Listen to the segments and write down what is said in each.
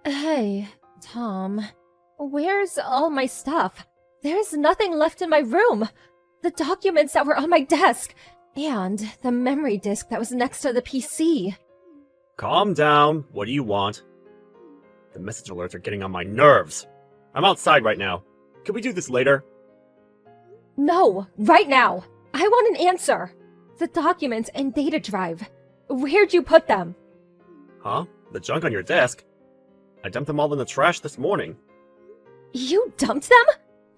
Hey, Tom. Where's all my stuff? There's nothing left in my room. The documents that were on my desk, and the memory disk that was next to the PC. Calm down. What do you want? The message alerts are getting on my nerves. I'm outside right now. Can we do this later? No, right now. I want an answer. The documents and data drive. Where'd you put them? Huh? The junk on your desk? I dumped them all in the trash this morning. You dumped them?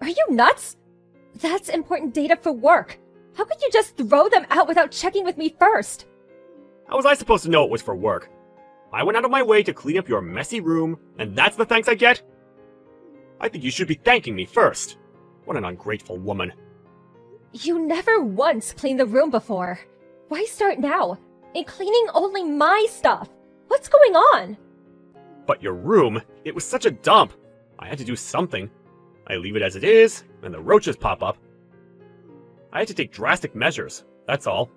Are you nuts? That's important data for work. How could you just throw them out without checking with me first? How was I supposed to know it was for work? I went out of my way to clean up your messy room, and that's the thanks I get? I think you should be thanking me first. What an ungrateful woman. You never once cleaned the room before. Why start now? And cleaning only my stuff. What's going on? But your room, it was such a dump. I had to do something. I leave it as it is, and the roaches pop up. I had to take drastic measures, that's all.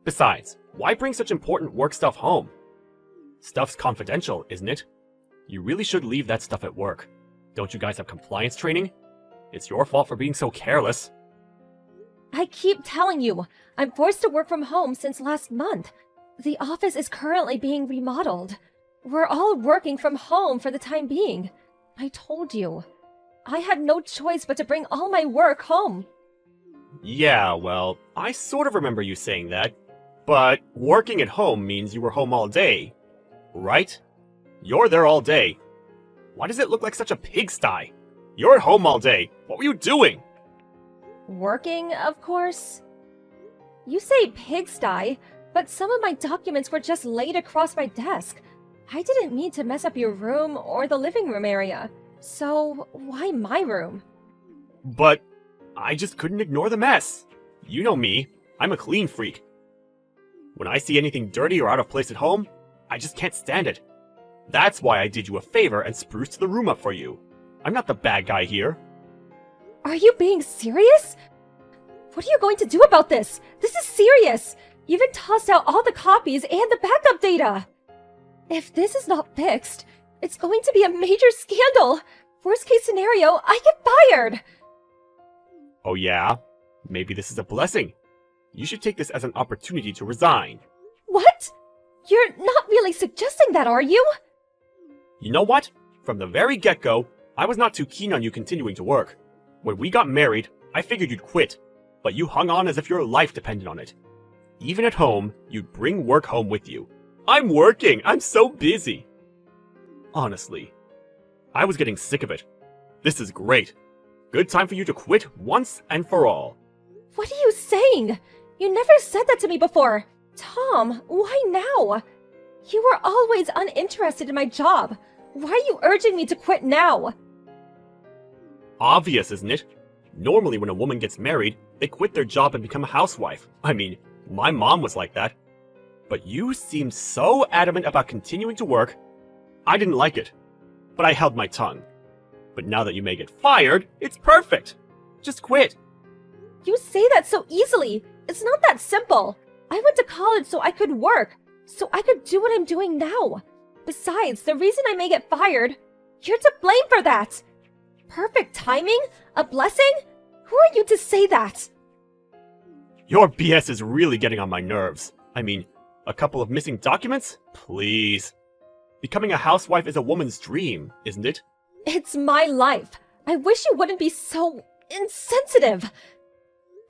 Besides, why bring such important work stuff home? Stuff's confidential, isn't it? You really should leave that stuff at work. Don't you guys have compliance training? It's your fault for being so careless. I keep telling you, I'm forced to work from home since last month. The office is currently being remodeled. We're all working from home for the time being. I told you. I had no choice but to bring all my work home. Yeah, well, I sort of remember you saying that. But working at home means you were home all day, right? You're there all day. Why does it look like such a pigsty? You're at home all day. What were you doing? Working, of course. You say pigsty, but some of my documents were just laid across my desk. I didn't mean to mess up your room or the living room area. So, why my room? But I just couldn't ignore the mess. You know me. I'm a clean freak. When I see anything dirty or out of place at home, I just can't stand it. That's why I did you a favor and spruced the room up for you. I'm not the bad guy here. Are you being serious? What are you going to do about this? This is serious. You even tossed out all the copies and the backup data. If this is not fixed, it's going to be a major scandal. Worst case scenario, I get fired. Oh yeah? Maybe this is a blessing. You should take this as an opportunity to resign. What? You're not really suggesting that, are you? You know what? From the very get-go, I was not too keen on you continuing to work. When we got married, I figured you'd quit, but you hung on as if your life depended on it. Even at home, you'd bring work home with you. I'm working! I'm so busy! Honestly, I was getting sick of it. This is great. Good time for you to quit once and for all. What are you saying? You never said that to me before. Tom, why now? You were always uninterested in my job. Why are you urging me to quit now? Obvious, isn't it? Normally when a woman gets married, they quit their job and become a housewife. I mean, my mom was like that. But you seemed so adamant about continuing to work. I didn't like it, but I held my tongue. But now that you may get fired, it's perfect. Just quit. You say that so easily. It's not that simple. I went to college so I could work, so I could do what I'm doing now. Besides, the reason I may get fired, you're to blame for that. Perfect timing? A blessing? Who are you to say that? Your BS is really getting on my nerves. I mean, a couple of missing documents? Please. Becoming a housewife is a woman's dream, isn't it? It's my life. I wish you wouldn't be so insensitive.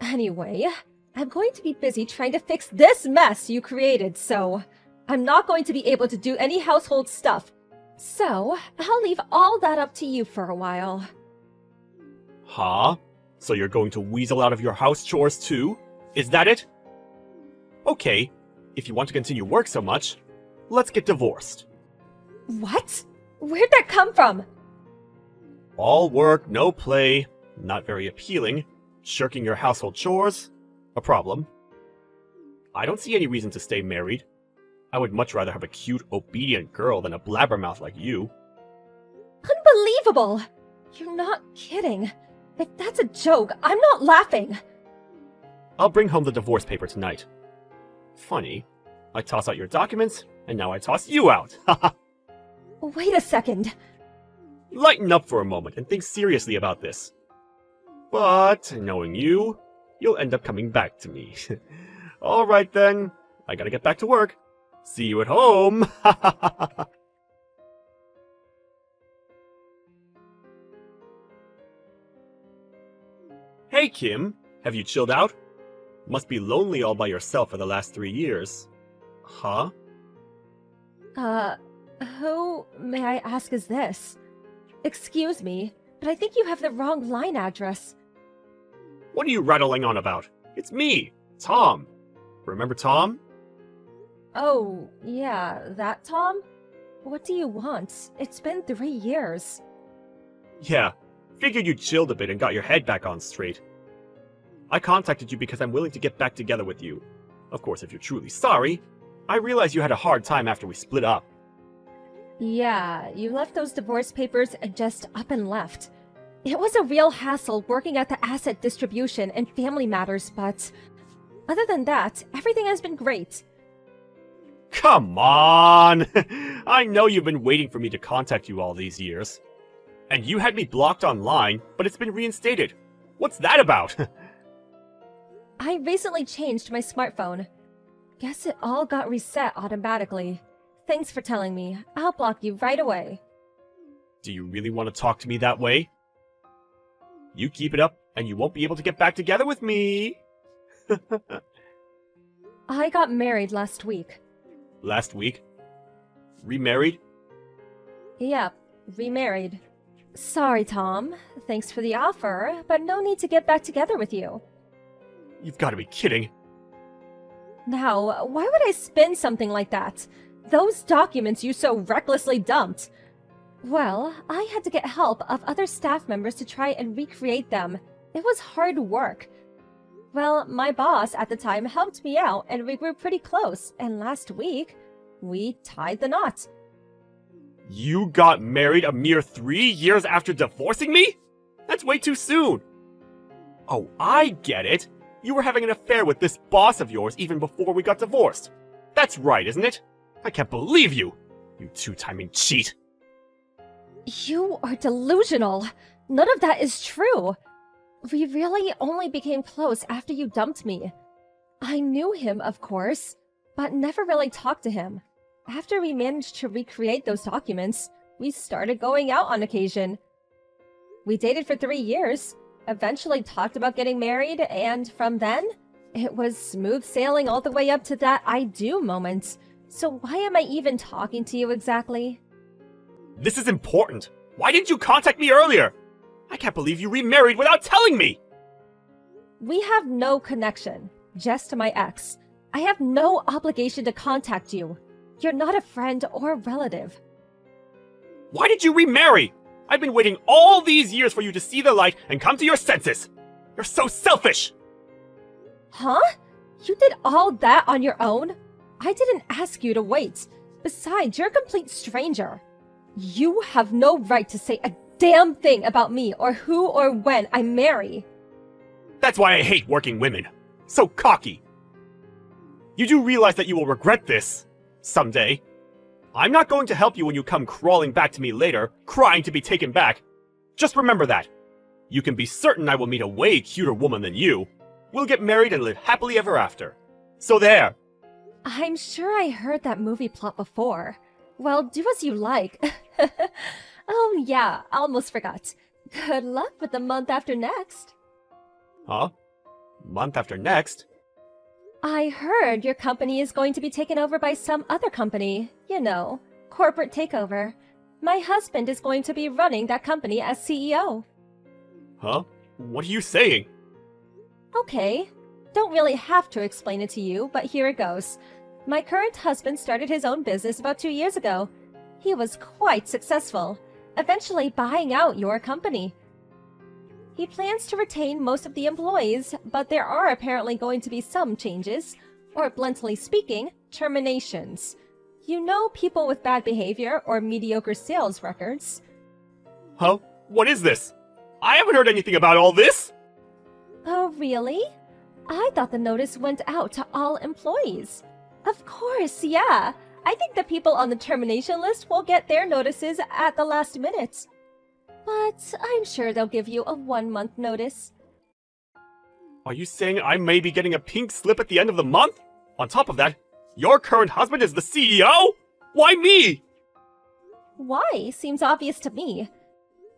Anyway, I'm going to be busy trying to fix this mess you created, so I'm not going to be able to do any household stuff. So, I'll leave all that up to you for a while. Huh? So you're going to weasel out of your house chores too? Is that it? Okay, if you want to continue work so much, let's get divorced. What? Where'd that come from? All work, no play, not very appealing. Shirking your household chores, a problem. I don't see any reason to stay married. I would much rather have a cute, obedient girl than a blabbermouth like you. Unbelievable! You're not kidding. If that's a joke, I'm not laughing. I'll bring home the divorce paper tonight. Funny, I toss out your documents, and now I toss you out. Haha. Wait a second. Lighten up for a moment and think seriously about this. But, knowing you, you'll end up coming back to me. Alright then, I gotta get back to work. See you at home! Hey Kim, have you chilled out? Must be lonely all by yourself for the last 3 years. Huh? Who, may I ask, is this? Excuse me, but I think you have the wrong line address. What are you rattling on about? It's me, Tom. Remember Tom? Oh, yeah, that Tom? What do you want? It's been 3 years. Yeah, figured you chilled a bit and got your head back on straight. I contacted you because I'm willing to get back together with you. Of course, if you're truly sorry. I realize you had a hard time after we split up. Yeah, you left those divorce papers and just up and left. It was a real hassle working at the asset distribution and family matters, but other than that, everything has been great. Come on! I know you've been waiting for me to contact you all these years. And you had me blocked online, but it's been reinstated. What's that about? I recently changed my smartphone. Guess it all got reset automatically. Thanks for telling me. I'll block you right away. Do you really want to talk to me that way? You keep it up, and you won't be able to get back together with me. I got married last week. Last week? Remarried? Yep, remarried. Sorry, Tom. Thanks for the offer, but no need to get back together with you. You've got to be kidding. Now, why would I spin something like that? Those documents you so recklessly dumped. Well, I had to get help of other staff members to try and recreate them. It was hard work. Well, my boss at the time helped me out and we grew pretty close, and last week, we tied the knot. You got married a mere 3 years after divorcing me? That's way too soon. Oh, I get it. You were having an affair with this boss of yours even before we got divorced. That's right, isn't it? I can't believe you! You two-timing cheat! You are delusional. None of that is true. We really only became close after you dumped me. I knew him, of course, but never really talked to him. After we managed to recreate those documents, we started going out on occasion. We dated for 3 years, eventually talked about getting married, and from then, it was smooth sailing all the way up to that I do moment. So why am I even talking to you exactly? This is important! Why didn't you contact me earlier? I can't believe you remarried without telling me! We have no connection, just my ex. I have no obligation to contact you. You're not a friend or relative. Why did you remarry? I've been waiting all these years for you to see the light and come to your senses! You're so selfish! Huh? You did all that on your own? I didn't ask you to wait. Besides, you're a complete stranger. You have no right to say a damn thing about me or who or when I marry. That's why I hate working women. So cocky. You do realize that you will regret this someday. I'm not going to help you when you come crawling back to me later, crying to be taken back. Just remember that. You can be certain I will meet a way cuter woman than you. We'll get married and live happily ever after. So there. I'm sure I heard that movie plot before. Well, do as you like. Oh yeah, almost forgot. Good luck with the month after next. Huh? Month after next? I heard your company is going to be taken over by some other company. You know, corporate takeover. My husband is going to be running that company as CEO. Huh? What are you saying? Okay. Don't really have to explain it to you, but here it goes. My current husband started his own business about 2 years ago. He was quite successful, eventually buying out your company. He plans to retain most of the employees, but there are apparently going to be some changes, or bluntly speaking, terminations. You know, people with bad behavior or mediocre sales records. Huh? What is this? I haven't heard anything about all this! Oh, really? I thought the notice went out to all employees. Of course, yeah. I think the people on the termination list will get their notices at the last minute. But I'm sure they'll give you a 1-month notice. Are you saying I may be getting a pink slip at the end of the month? On top of that, your current husband is the CEO? Why me? Why seems obvious to me.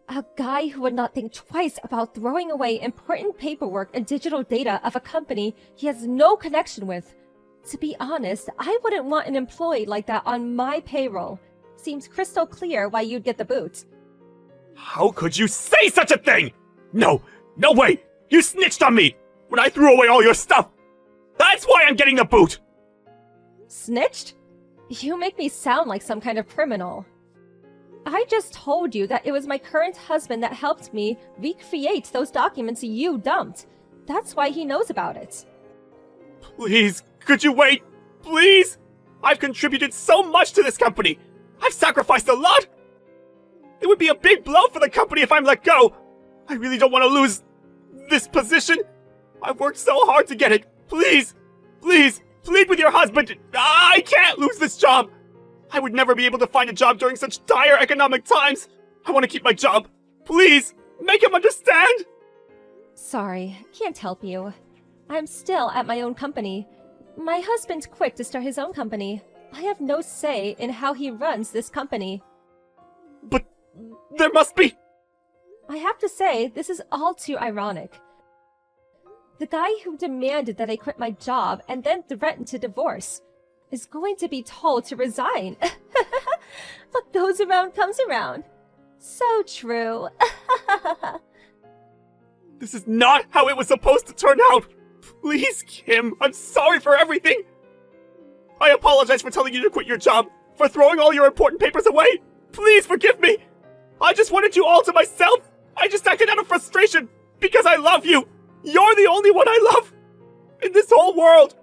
A guy who would not think twice about throwing away important paperwork and digital data of a company he has no connection with. To be honest, I wouldn't want an employee like that on my payroll. Seems crystal clear why you'd get the boot. How could you say such a thing? No way! You snitched on me when I threw away all your stuff! That's why I'm getting the boot! Snitched? You make me sound like some kind of criminal. I just told you that it was my current husband that helped me recreate those documents you dumped. That's why he knows about it. Please, could you wait? Please? I've contributed so much to this company! I've sacrificed a lot! It would be a big blow for the company if I'm let go! I really don't want to lose this position! I've worked so hard to get it! Please! Please! Plead with your husband! I can't lose this job! I would never be able to find a job during such dire economic times! I want to keep my job! Please! Make him understand! Sorry, can't help you. I'm still at my own company. My husband quit to start his own company. I have no say in how he runs this company. But there must be... I have to say, this is all too ironic. The guy who demanded that I quit my job and then threatened to divorce is going to be told to resign. What goes around comes around. So true. This is not how it was supposed to turn out! Please, Kim, I'm sorry for everything! I apologize for telling you to quit your job, for throwing all your important papers away! Please forgive me! I just wanted you all to myself! I just acted out of frustration, because I love you! You're the only one I love! In this whole world!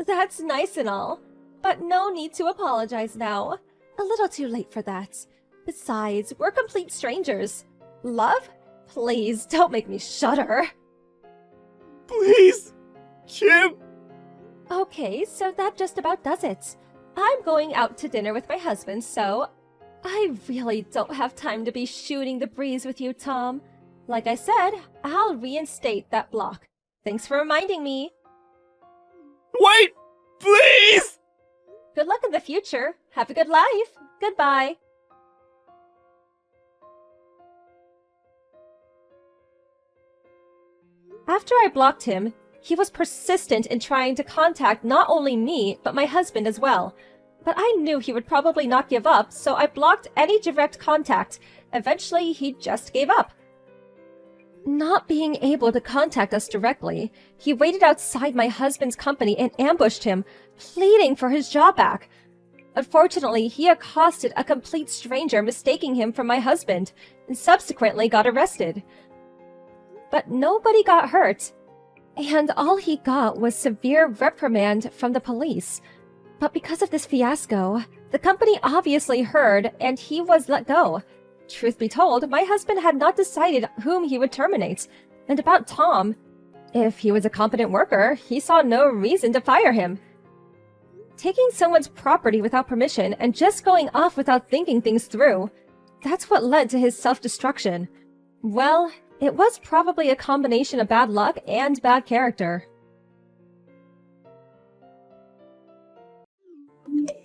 That's nice and all, but no need to apologize now. A little too late for that. Besides, we're complete strangers. Love? Please, don't make me shudder. Please! Kim! Okay, so that just about does it. I'm going out to dinner with my husband, so I really don't have time to be shooting the breeze with you, Tom. Like I said, I'll reinstate that block. Thanks for reminding me. Wait! Please! Good luck in the future. Have a good life. Goodbye. After I blocked him, he was persistent in trying to contact not only me, but my husband as well. But I knew he would probably not give up, so I blocked any direct contact. Eventually, he just gave up. Not being able to contact us directly, he waited outside my husband's company and ambushed him, pleading for his job back. Unfortunately, he accosted a complete stranger, mistaking him for my husband, and subsequently got arrested. But nobody got hurt, and all he got was severe reprimand from the police. But because of this fiasco, the company obviously heard, and he was let go. Truth be told, my husband had not decided whom he would terminate. And about Tom, if he was a competent worker, he saw no reason to fire him. Taking someone's property without permission and just going off without thinking things through, that's what led to his self-destruction. Well, it was probably a combination of bad luck and bad character.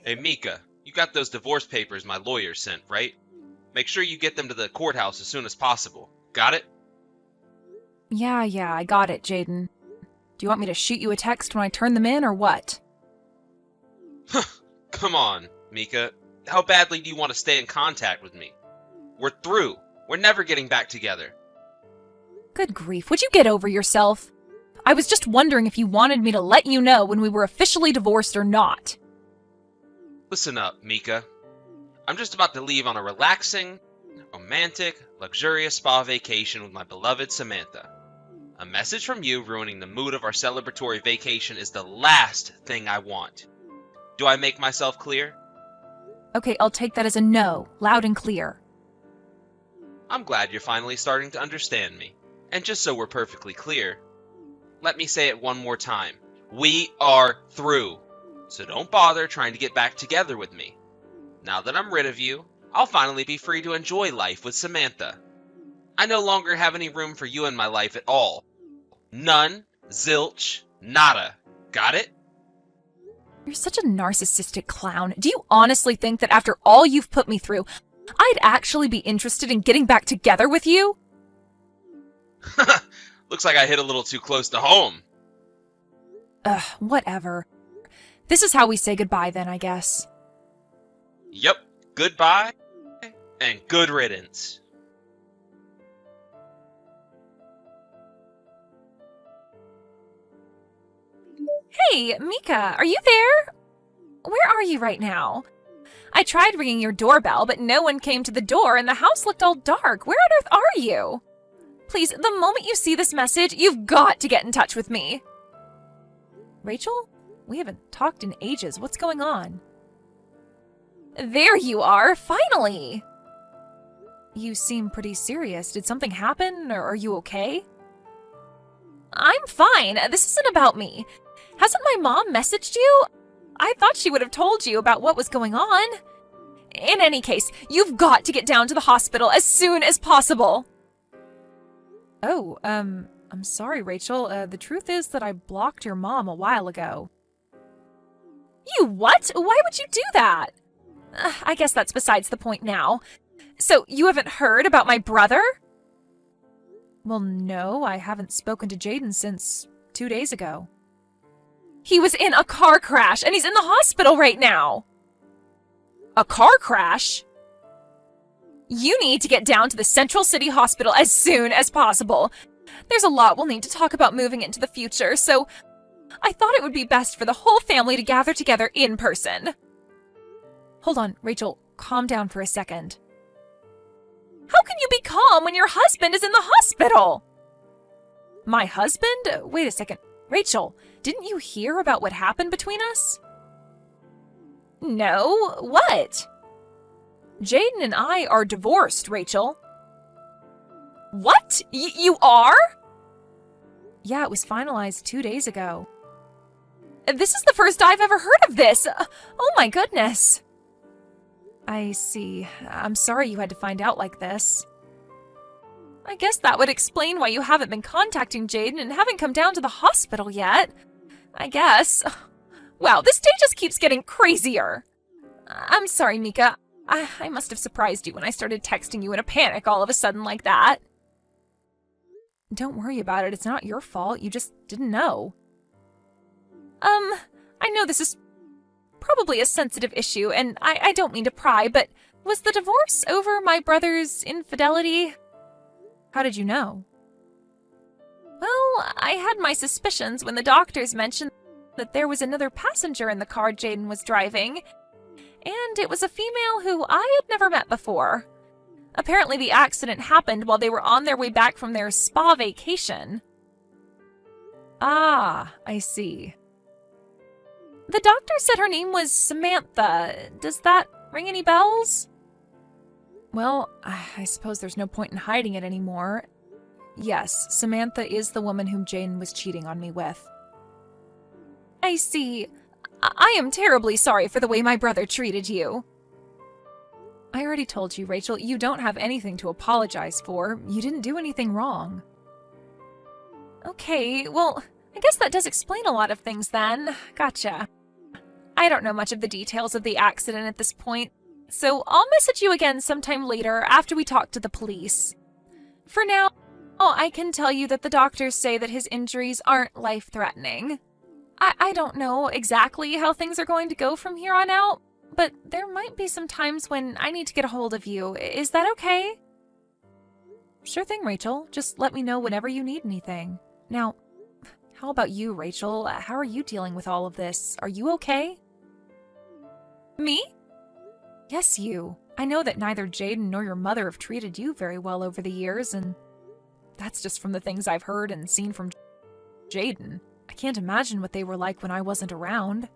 Hey Mika, you got those divorce papers my lawyer sent, right? Make sure you get them to the courthouse as soon as possible. Got it? Yeah, I got it, Jaden. Do you want me to shoot you a text when I turn them in, or what? Come on, Mika. How badly do you want to stay in contact with me? We're through. We're never getting back together. Good grief, would you get over yourself? I was just wondering if you wanted me to let you know when we were officially divorced or not. Listen up, Mika. I'm just about to leave on a relaxing, romantic, luxurious spa vacation with my beloved Samantha. A message from you ruining the mood of our celebratory vacation is the last thing I want. Do I make myself clear? Okay, I'll take that as a no, loud and clear. I'm glad you're finally starting to understand me. And just so we're perfectly clear, let me say it one more time. We are through. So don't bother trying to get back together with me. Now that I'm rid of you, I'll finally be free to enjoy life with Samantha. I no longer have any room for you in my life at all. None, zilch, nada. Got it? You're such a narcissistic clown. Do you honestly think that after all you've put me through, I'd actually be interested in getting back together with you? Looks like I hit a little too close to home. Ugh, whatever. This is how we say goodbye then, I guess. Yep, goodbye and good riddance. Hey, Mika, are you there? Where are you right now? I tried ringing your doorbell, but no one came to the door and the house looked all dark. Where on earth are you? Please, the moment you see this message, you've got to get in touch with me. Rachel? We haven't talked in ages. What's going on? There you are, finally! You seem pretty serious. Did something happen, or are you okay? I'm fine. This isn't about me. Hasn't my mom messaged you? I thought she would have told you about what was going on. In any case, you've got to get down to the hospital as soon as possible. Oh, I'm sorry, Rachel. The truth is that I blocked your mom a while ago. You what? Why would you do that? I guess that's besides the point now. So, you haven't heard about my brother? Well, no, I haven't spoken to Jaden since 2 days ago. He was in a car crash, and he's in the hospital right now. A car crash? You need to get down to the Central City Hospital as soon as possible. There's a lot we'll need to talk about moving into the future, so I thought it would be best for the whole family to gather together in person. Hold on, Rachel, calm down for a second. How can you be calm when your husband is in the hospital? My husband? Wait a second. Rachel, didn't you hear about what happened between us? No, what? Jaden and I are divorced, Rachel. What? You are? Yeah, it was finalized 2 days ago. This is the first I've ever heard of this. Oh my goodness. I see. I'm sorry you had to find out like this. I guess that would explain why you haven't been contacting Jaden and haven't come down to the hospital yet. I guess. Wow, this day just keeps getting crazier. I'm sorry, Mika. I must have surprised you when I started texting you in a panic all of a sudden like that. Don't worry about it. It's not your fault. You just didn't know. I know this is probably a sensitive issue, and I don't mean to pry, but was the divorce over my brother's infidelity? How did you know? Well, I had my suspicions when the doctors mentioned that there was another passenger in the car Jaden was driving, and it was a female who I had never met before. Apparently the accident happened while they were on their way back from their spa vacation. Ah, I see. The doctor said her name was Samantha. Does that ring any bells? Well, I suppose there's no point in hiding it anymore. Yes, Samantha is the woman whom Jaden was cheating on me with. I see. I am terribly sorry for the way my brother treated you. I already told you, Rachel, you don't have anything to apologize for. You didn't do anything wrong. Okay, well, I guess that does explain a lot of things then. Gotcha. I don't know much of the details of the accident at this point, so I'll message you again sometime later after we talk to the police. For now, I can tell you that the doctors say that his injuries aren't life-threatening. I don't know exactly how things are going to go from here on out, but there might be some times when I need to get a hold of you. Is that okay? Sure thing, Rachel. Just let me know whenever you need anything. Now, how about you, Rachel? How are you dealing with all of this? Are you okay? Me? Yes, you. I know that neither Jaden nor your mother have treated you very well over the years, and that's just from the things I've heard and seen from Jaden. I can't imagine what they were like when I wasn't around.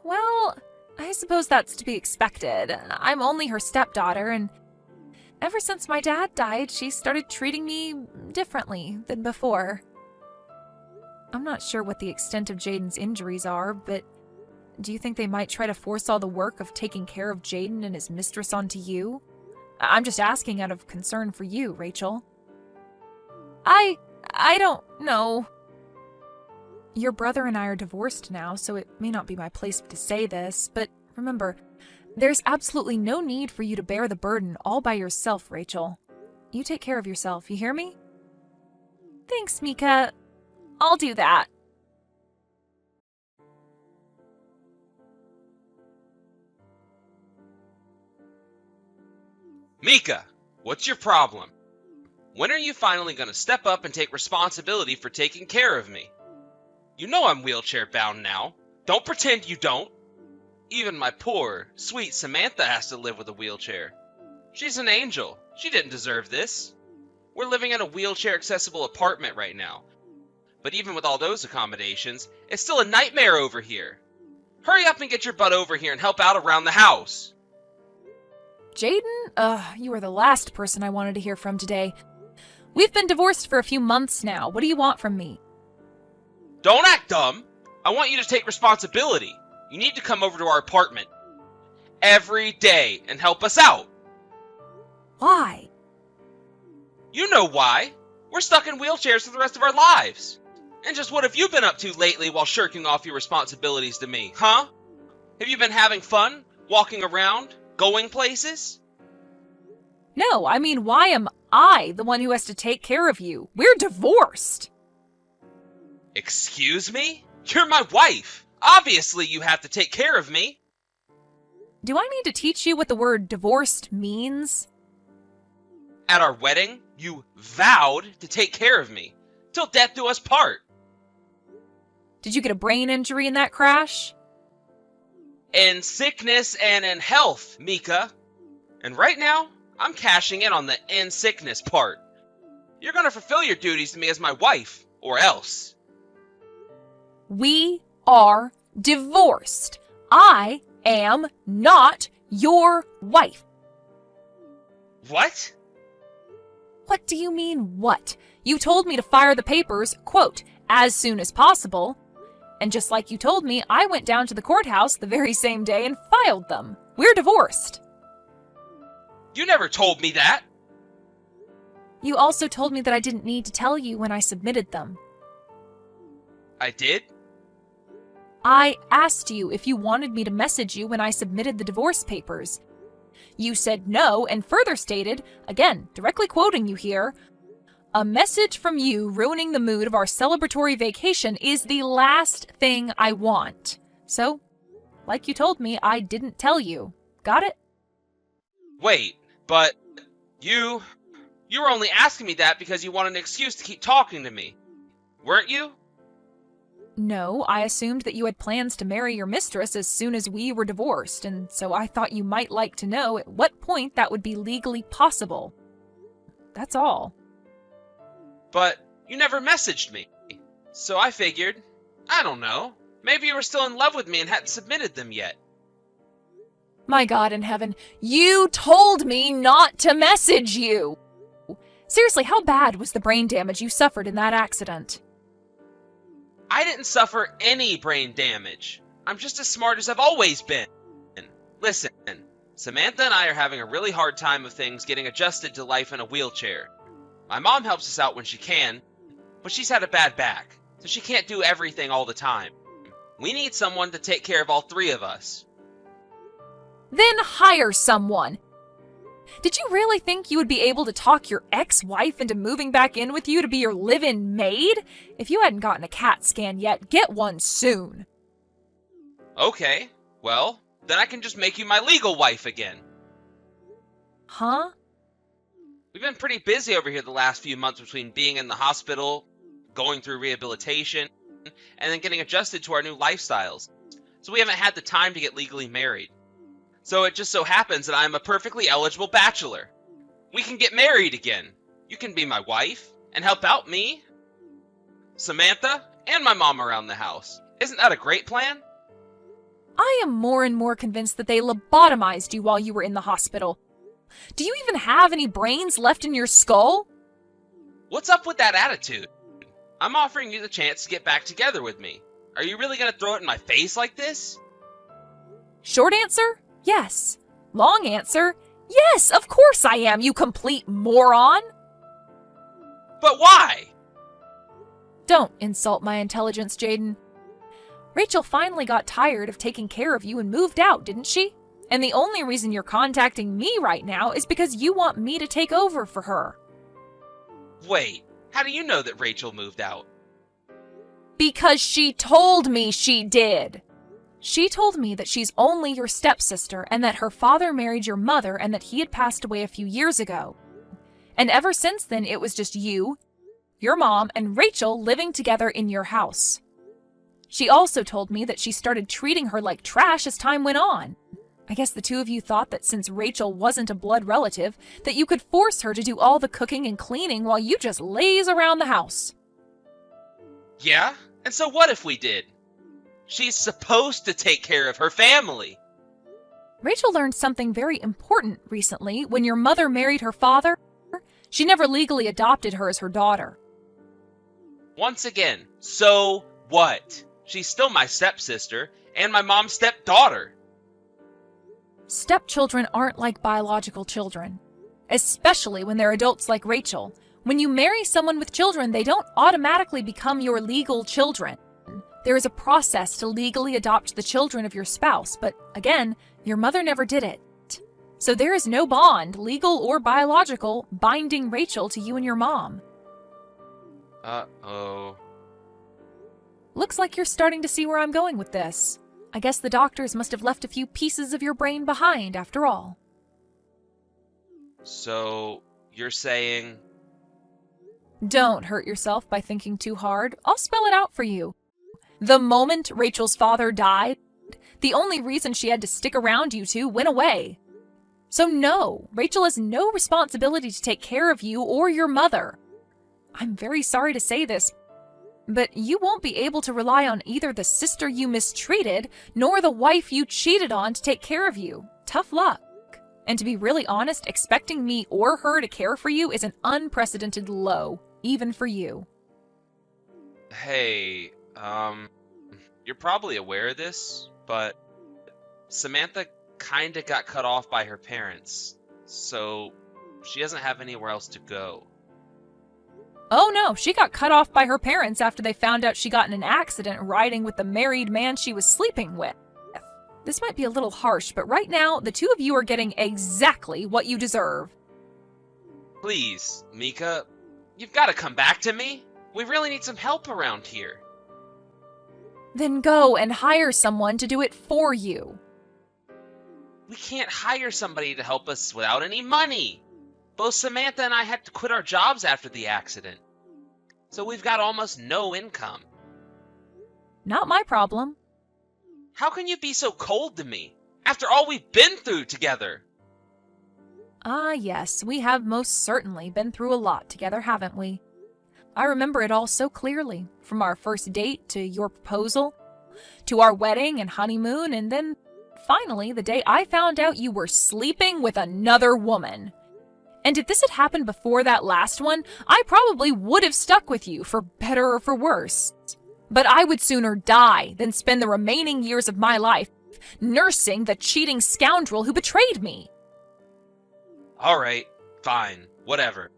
Well, I suppose that's to be expected. I'm only her stepdaughter, and ever since my dad died, she started treating me differently than before. I'm not sure what the extent of Jaden's injuries are, but do you think they might try to force all the work of taking care of Jaden and his mistress onto you? I'm just asking out of concern for you, Rachel. I don't know. Your brother and I are divorced now, so it may not be my place to say this, but remember, there's absolutely no need for you to bear the burden all by yourself, Rachel. You take care of yourself, you hear me? Thanks, Mika. I'll do that. Mika, what's your problem? When are you finally going to step up and take responsibility for taking care of me? You know I'm wheelchair bound now. Don't pretend you don't. Even my poor, sweet Samantha has to live with a wheelchair. She's an angel. She didn't deserve this. We're living in a wheelchair-accessible apartment right now. But even with all those accommodations, it's still a nightmare over here. Hurry up and get your butt over here and help out around the house. Jaden, you are the last person I wanted to hear from today. We've been divorced for a few months now. What do you want from me? Don't act dumb. I want you to take responsibility. You need to come over to our apartment every day and help us out. Why? You know why. We're stuck in wheelchairs for the rest of our lives. And just what have you been up to lately while shirking off your responsibilities to me, huh? Have you been having fun, walking around, going places? No, I mean, why am I the one who has to take care of you? We're divorced. Excuse me? You're my wife. Obviously you have to take care of me. Do I need to teach you what the word divorced means? At our wedding, you vowed to take care of me, till death do us part. Did you get a brain injury in that crash? In sickness and in health, Mika. And right now, I'm cashing in on the in sickness part. You're gonna fulfill your duties to me as my wife, or else. We are divorced. I am not your wife. What? What do you mean, what? You told me to fire the papers, quote, as soon as possible. And just like you told me, I went down to the courthouse the very same day and filed them. We're divorced. You never told me that. You also told me that I didn't need to tell you when I submitted them. I did? I asked you if you wanted me to message you when I submitted the divorce papers. You said no and further stated, again, directly quoting you here, a message from you ruining the mood of our celebratory vacation is the last thing I want. So, like you told me, I didn't tell you. Got it? Wait, but you were only asking me that because you wanted an excuse to keep talking to me, weren't you? No, I assumed that you had plans to marry your mistress as soon as we were divorced, and so I thought you might like to know at what point that would be legally possible. That's all. But you never messaged me, so I figured, I don't know, maybe you were still in love with me and hadn't submitted them yet. My God in heaven, you told me not to message you! Seriously, how bad was the brain damage you suffered in that accident? I didn't suffer any brain damage. I'm just as smart as I've always been. Listen, Samantha and I are having a really hard time of things getting adjusted to life in a wheelchair. My mom helps us out when she can, but she's had a bad back, so she can't do everything all the time. We need someone to take care of all three of us. Then hire someone. Did you really think you would be able to talk your ex-wife into moving back in with you to be your live-in maid? If you hadn't gotten a CAT scan yet, get one soon. Okay, well, then I can just make you my legal wife again. Huh? We've been pretty busy over here the last few months between being in the hospital, going through rehabilitation, and then getting adjusted to our new lifestyles. So we haven't had the time to get legally married. So it just so happens that I'm a perfectly eligible bachelor. We can get married again. You can be my wife and help out me, Samantha, and my mom around the house. Isn't that a great plan? I am more and more convinced that they lobotomized you while you were in the hospital. Do you even have any brains left in your skull? What's up with that attitude? I'm offering you the chance to get back together with me. Are you really gonna throw it in my face like this? Short answer, yes. Long answer, yes, of course I am, you complete moron. But why? Don't insult my intelligence, Jaden. Rachel finally got tired of taking care of you and moved out, didn't she? And the only reason you're contacting me right now is because you want me to take over for her. Wait, how do you know that Rachel moved out? Because she told me she did. She told me that she's only your stepsister and that her father married your mother and that he had passed away a few years ago. And ever since then, it was just you, your mom, and Rachel living together in your house. She also told me that she started treating her like trash as time went on. I guess the two of you thought that since Rachel wasn't a blood relative, that you could force her to do all the cooking and cleaning while you just laze around the house. Yeah? And so what if we did? She's supposed to take care of her family. Rachel learned something very important recently. When your mother married her father, she never legally adopted her as her daughter. Once again, so what? She's still my stepsister and my mom's stepdaughter. Stepchildren aren't like biological children, especially when they're adults like Rachel. When you marry someone with children, they don't automatically become your legal children. There is a process to legally adopt the children of your spouse, but again, your mother never did it. So there is no bond, legal or biological, binding Rachel to you and your mom. Uh-oh. Looks like you're starting to see where I'm going with this. I guess the doctors must have left a few pieces of your brain behind after all. So, you're saying... Don't hurt yourself by thinking too hard. I'll spell it out for you. The moment Rachel's father died, the only reason she had to stick around you two went away. So no, Rachel has no responsibility to take care of you or your mother. I'm very sorry to say this, but you won't be able to rely on either the sister you mistreated nor the wife you cheated on to take care of you. Tough luck. And to be really honest, expecting me or her to care for you is an unprecedented low, even for you. Hey, you're probably aware of this, but Samantha kinda got cut off by her parents, so she doesn't have anywhere else to go. Oh no, she got cut off by her parents after they found out she got in an accident riding with the married man she was sleeping with. This might be a little harsh, but right now, the two of you are getting exactly what you deserve. Please, Mika, you've got to come back to me. We really need some help around here. Then go and hire someone to do it for you. We can't hire somebody to help us without any money. Both Samantha and I had to quit our jobs after the accident, so we've got almost no income. Not my problem. How can you be so cold to me, after all we've been through together? Ah, yes, we have most certainly been through a lot together, haven't we? I remember it all so clearly, from our first date to your proposal, to our wedding and honeymoon, and then finally the day I found out you were sleeping with another woman. And if this had happened before that last one, I probably would have stuck with you, for better or for worse. But I would sooner die than spend the remaining years of my life nursing the cheating scoundrel who betrayed me. Alright, fine, whatever.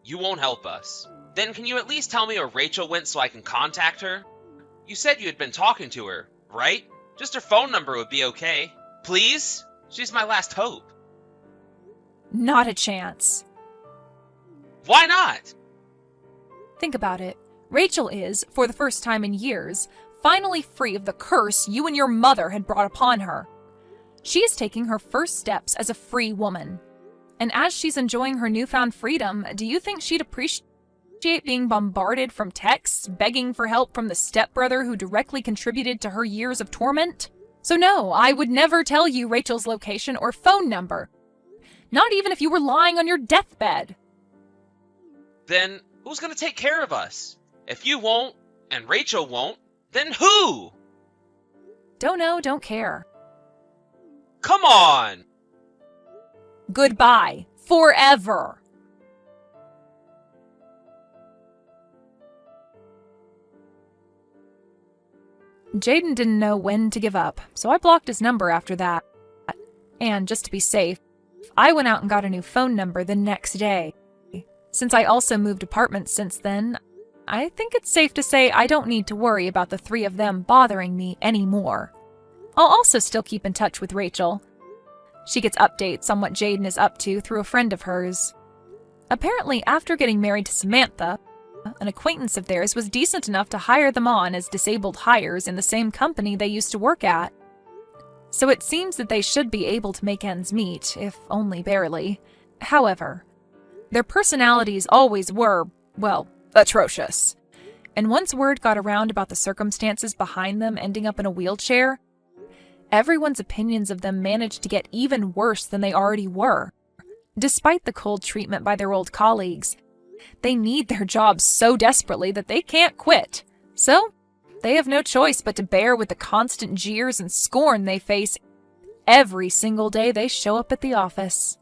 You won't help us. Then can you at least tell me where Rachel went so I can contact her? You said you had been talking to her, right? Just her phone number would be okay. Please? She's my last hope. Not a chance. Why not? Think about it. Rachel is, for the first time in years, finally free of the curse you and your mother had brought upon her. She is taking her first steps as a free woman. And as she's enjoying her newfound freedom, do you think she'd appreciate being bombarded from texts, begging for help from the stepbrother who directly contributed to her years of torment? So no, I would never tell you Rachel's location or phone number. Not even if you were lying on your deathbed. Then who's gonna take care of us? If you won't, and Rachel won't, then who? Don't know, don't care. Come on! Goodbye. Forever. Jaden didn't know when to give up, so I blocked his number after that. And just to be safe, I went out and got a new phone number the next day. Since I also moved apartments since then, I think it's safe to say I don't need to worry about the three of them bothering me anymore. I'll also still keep in touch with Rachel. She gets updates on what Jaden is up to through a friend of hers. Apparently, after getting married to Samantha, an acquaintance of theirs was decent enough to hire them on as disabled hires in the same company they used to work at. So it seems that they should be able to make ends meet, if only barely. However, their personalities always were, well, atrocious. And once word got around about the circumstances behind them ending up in a wheelchair, everyone's opinions of them managed to get even worse than they already were. Despite the cold treatment by their old colleagues, they need their jobs so desperately that they can't quit. So, they have no choice but to bear with the constant jeers and scorn they face every single day they show up at the office.